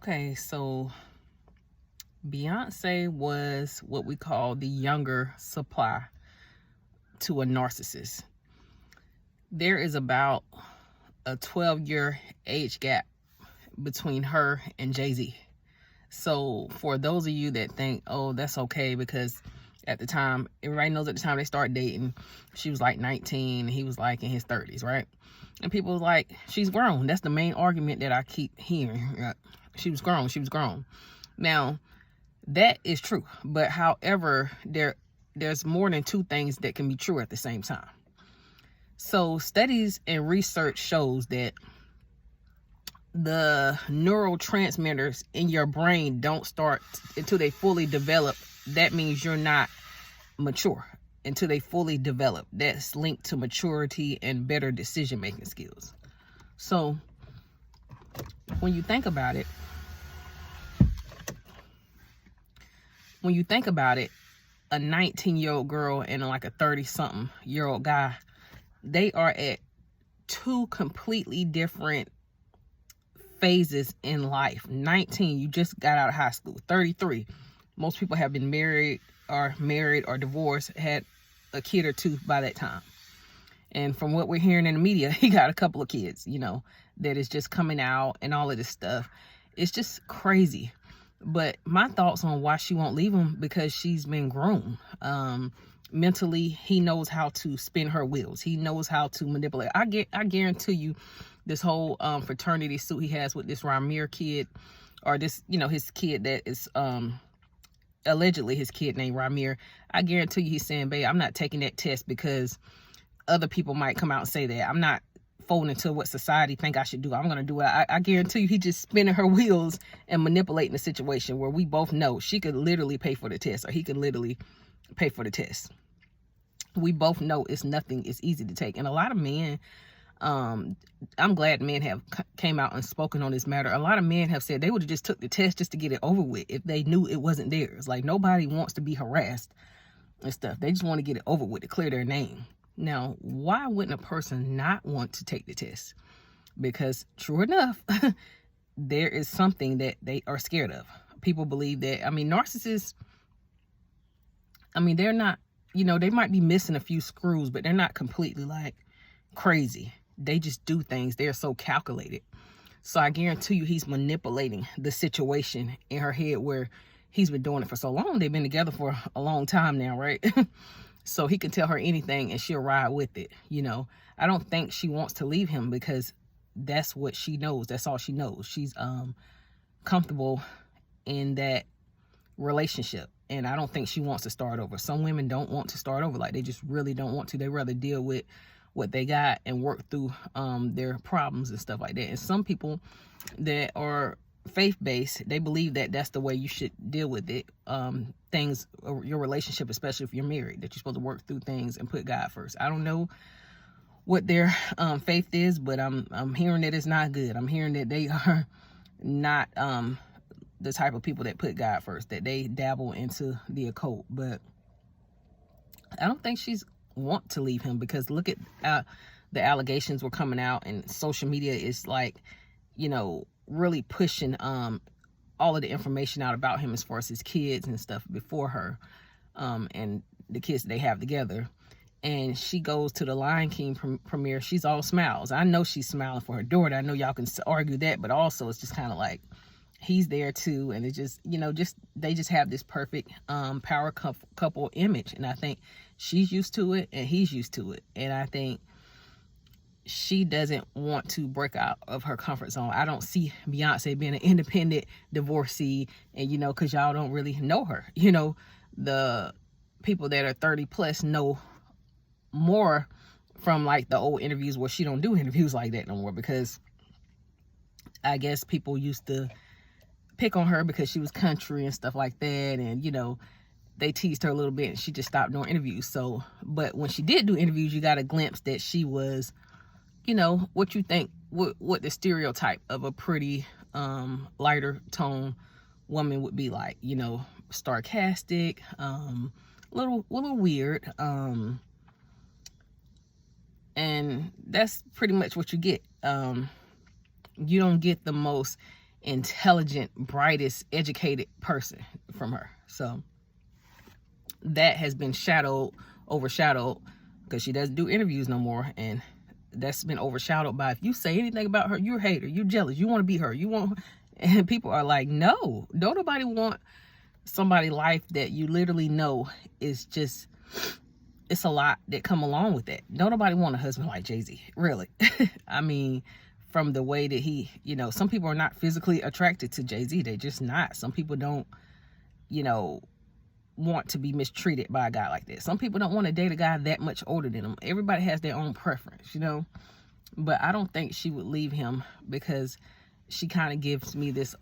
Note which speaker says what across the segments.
Speaker 1: Okay, so Beyonce was what we call the younger supply to a narcissist. There is about a 12-year age gap between her and JayZ. So for those of you that think, oh, that's okay because at the time, everybody knows at the time they started dating, she was like 19 and he was like in his 30s, right? And people was like, she's grown. That's the main argument that I keep hearing. She was grown. She was grown. Now, that is true. But however, there's more than two things that can be true at the same time. So studies and research shows that the neurotransmitters in your brain don't start until they fully develop. That means you're not mature until they fully develop. That's linked to maturity and better decision-making skills. So when you think about it, a 19-year-old girl and like a 30-something-year-old guy, they are at two completely different phases in life. 19, you just got out of high school. 33, most people have been married or divorced, had a kid or two by that time. And from what we're hearing in the media, he got a couple of kids, that is just coming out and all of this stuff. It's just crazy. But my thoughts on why she won't leave him, because she's been groomed. Mentally, he knows how to spin her wheels. He knows how to manipulate. I guarantee you, this whole fraternity suit he has with this Ramir kid, or this, his kid that is allegedly his kid named Ramir. I guarantee you he's saying, babe, I'm not taking that test because other people might come out and say that. I'm not folding to what society think I should do. I'm going to do it. I guarantee you he just spinning her wheels and manipulating the situation where we both know she could literally pay for the test, or he could literally pay for the test. We both know it's nothing. It's easy to take. And a lot of men, I'm glad men have came out and spoken on this matter. A lot of men have said they would have just took the test just to get it over with if they knew it wasn't theirs. Like, nobody wants to be harassed and stuff. They just want to get it over with to clear their name. Now, why wouldn't a person not want to take the test? Because true enough, there is something that they are scared of. People believe that, narcissists, they're not, they might be missing a few screws, but they're not completely like crazy. They just do things. They're so calculated. So I guarantee you he's manipulating the situation in her head, where he's been doing it for so long. They've been together for a long time now, right? So he can tell her anything and she'll ride with it. I don't think she wants to leave him because that's what she knows. That's all she knows. She's comfortable in that relationship. And I don't think she wants to start over. Some women don't want to start over. Like, they just really don't want to. They rather deal with what they got and work through their problems and stuff like that. And some people that are faith-based, they believe that that's the way you should deal with it. Things, your relationship, especially if you're married, that you're supposed to work through things and put God first. I don't know what their faith is, but I'm hearing that it's not good. I'm hearing that they are not the type of people that put God first, that they dabble into the occult. But I don't think she's want to leave him, because look at the allegations were coming out, and social media is like, really pushing all of the information out about him as far as his kids and stuff before her, and the kids they have together. And she goes to the Lion King premiere. She's all smiles. I know she's smiling for her daughter. I know y'all can argue that, but also it's just kind of like he's there too. And it's just, they just have this perfect power couple image. And I think she's used to it and he's used to it. And I think she doesn't want to break out of her comfort zone. I don't see Beyonce being an independent divorcee, and because y'all don't really know her. The people that are 30 plus know more from like the old interviews, where she don't do interviews like that no more, because I guess people used to pick on her because she was country and stuff like that, and they teased her a little bit and she just stopped doing interviews. So, but when she did do interviews, you got a glimpse that she was, what you think, what the stereotype of a pretty lighter tone woman would be like, sarcastic, little weird, and that's pretty much what you get. You don't get the most intelligent, brightest, educated person from her. So that has been overshadowed, because she doesn't do interviews no more, and that's been overshadowed by, if you say anything about her, you're a hater, you're jealous, you want to be her, and people are like, no, don't nobody want somebody's life that you literally know is just, it's a lot that come along with that. Don't nobody want a husband like JayZ, really. I mean, from the way that he, some people are not physically attracted to JayZ. They're just not. Some people don't, want to be mistreated by a guy like that. Some people don't want to date a guy that much older than them. Everybody has their own preference, But I don't think she would leave him, because she kind of gives me this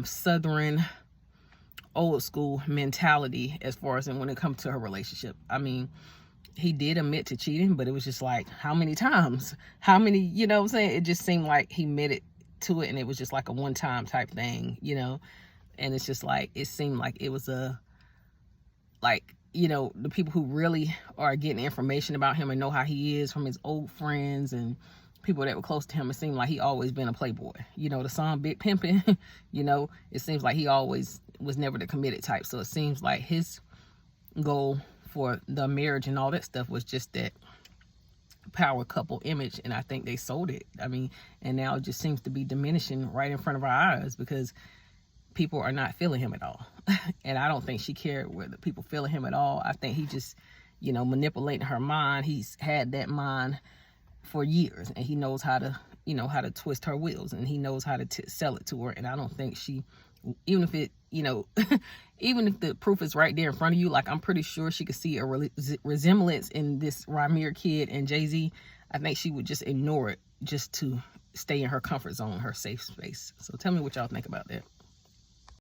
Speaker 1: Southern old school mentality as far as when it comes to her relationship. I mean, he did admit to cheating, but it was just like, how many times? How many, what I'm saying? It just seemed like he admitted to it, and it was just like a one-time type thing, And it's just like, it seemed like it was the people who really are getting information about him and know how he is from his old friends and people that were close to him, it seemed like he always been a playboy. The song Big Pimpin', it seems like he always was never the committed type. So it seems like his goal for the marriage and all that stuff was just that power couple image, and I think they sold it. I mean, and now it just seems to be diminishing right in front of our eyes, because people are not feeling him at all. And I don't think she cared whether people feeling him at all. I think he just, manipulating her mind. He's had that mind for years, and he knows how to, how to twist her wheels, and he knows how to sell it to her. And I don't think she, even if it, even if the proof is right there in front of you, like, I'm pretty sure she could see a resemblance in this Ramir kid and JayZ. I think she would just ignore it just to stay in her comfort zone, her safe space. So tell me what y'all think about that.